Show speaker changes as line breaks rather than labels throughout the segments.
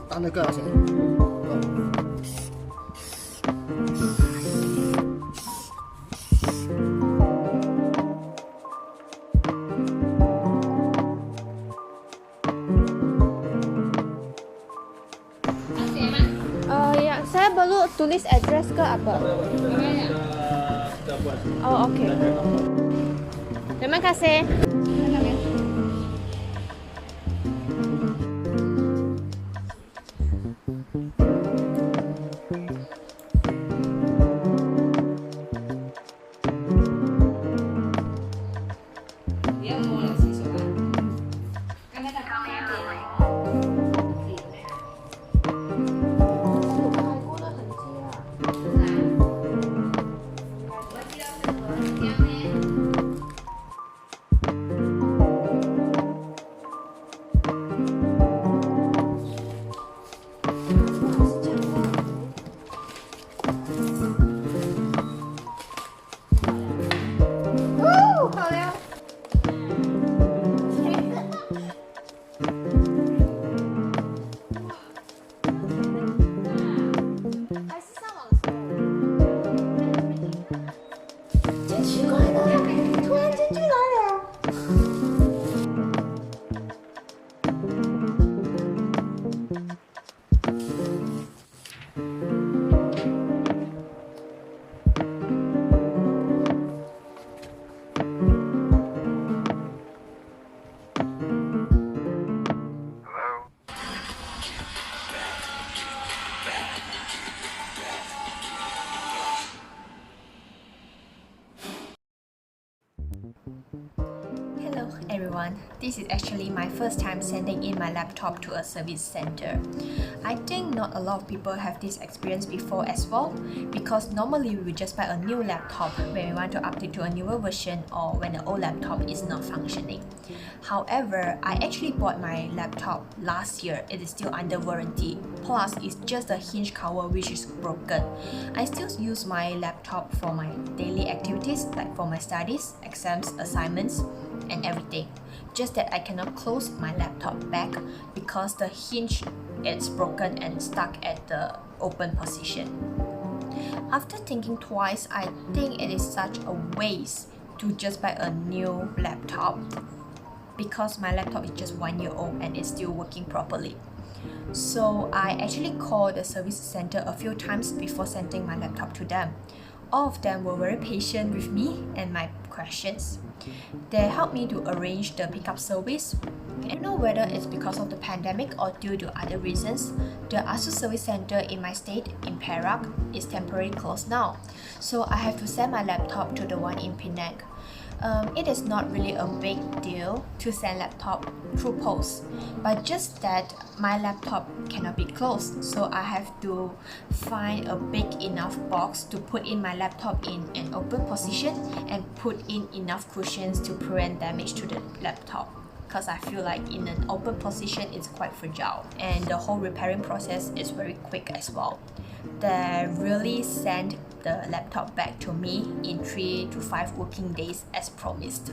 打那个多少钱？Ya,
saya perlu tulis address ke apa? Oh, oke. Terima kasih. Hello everyone, this is actually my first time sending in my laptop to a service center. I think not a lot of people have this experience before as well, because normally we just buy a new laptop when we want to update to a newer version or when the old laptop is not functioning. However, I actually bought my laptop last year. It is still under warranty, plus it's just a hinge cover which is broken. I still use my laptop for my daily activities like for my studies, exams, assignments and everything. Just that I cannot close my laptop back because the hinge is broken and stuck at the open position. After thinking twice, I think it is such a waste to just buy a new laptop because my laptop is just 1 year old and it's still working properly. So I actually called the service center a few times before sending my laptop to them. All of them were very patient with me and my questions. They helped me to arrange the pickup service. I don't know whether it's because of the pandemic or due to other reasons. The Asus service center in my state, in Perak, is temporarily closed now. So I have to send my laptop to the one in Penang. It is not really a big deal to send laptop through post, but just that my laptop cannot be closed, so I have to find a big enough box to put in my laptop in an open position and put in enough cushions to prevent damage to the laptop, because I feel like in an open position it's quite fragile and the whole repairing process is very quick as well. They really sent the laptop back to me in 3 to 5 working days as promised.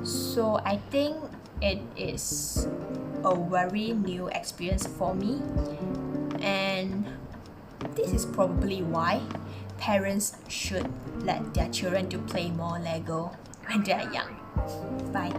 So I think it is a very new experience for me, and this is probably why parents should let their children to play more Lego when they are young. Bye.